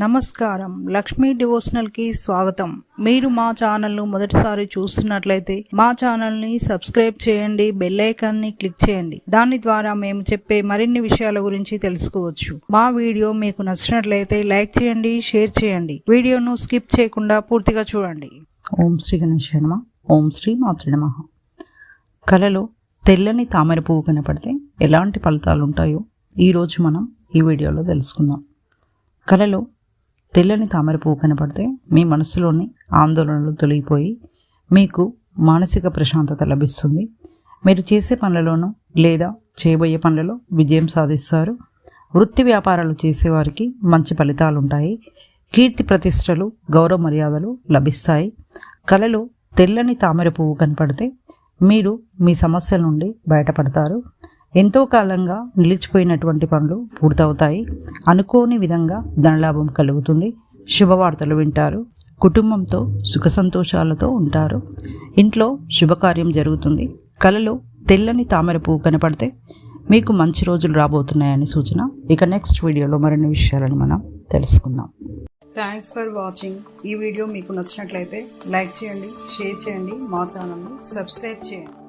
నమస్కారం, లక్ష్మీ డివోషనల్ కి స్వాగతం. మీరు మా ఛానల్ ను మొదటిసారి చూస్తున్నట్లయితే మా ఛానల్ ని సబ్స్క్రైబ్ చేయండి, బెల్ ఐకాన్ ని క్లిక్ చేయండి. దాని ద్వారా మేము చెప్పే మరిన్ని విషయాల గురించి తెలుసుకోవచ్చు. మా వీడియో మీకు నచ్చినట్లయితే లైక్ చేయండి, షేర్ చేయండి. వీడియోను స్కిప్ చేయకుండా పూర్తిగా చూడండి. ఓం శ్రీ గణేశాయ నమః. ఓం శ్రీ మాత్రే నమః. కలలో తెల్లని తామర పువ్వు కనపడితే ఎలాంటి ఫలితాలు ఉంటాయో ఈరోజు మనం ఈ వీడియోలో తెలుసుకుందాం. కలలో తెల్లని తామర పువ్వు కనపడితే మీ మనసులోని ఆందోళనలు తొలగిపోయి మీకు మానసిక ప్రశాంతత లభిస్తుంది. మీరు చేసే పనులలోనూ లేదా చేయబోయే పనులలో విజయం సాధిస్తారు. వృత్తి వ్యాపారాలు చేసేవారికి మంచి ఫలితాలు ఉంటాయి. కీర్తి ప్రతిష్టలు, గౌరవ మర్యాదలు లభిస్తాయి. కలలో తెల్లని తామర పువ్వు కనపడితే మీరు మీ సమస్యల నుండి బయటపడతారు. ఎంతో కాలంగా నిలిచిపోయినటువంటి పనులు పూర్తవుతాయి. అనుకోని విధంగా ధనలాభం కలుగుతుంది. శుభవార్తలు వింటారు. కుటుంబంతో సుఖ సంతోషాలతో ఉంటారు. ఇంట్లో శుభకార్యం జరుగుతుంది. కలలో తెల్లని తామర పువ్వు కనపడితే మీకు మంచి రోజులు రాబోతున్నాయని సూచన. ఇక నెక్స్ట్ వీడియోలో మరిన్ని విషయాలను మనం తెలుసుకుందాం. Thanks for watching. ఈ వీడియో మీకు నచ్చినట్లయితే లైక్ చేయండి, షేర్ చేయండి, మా ఛానల్ని సబ్స్క్రైబ్ చేయండి.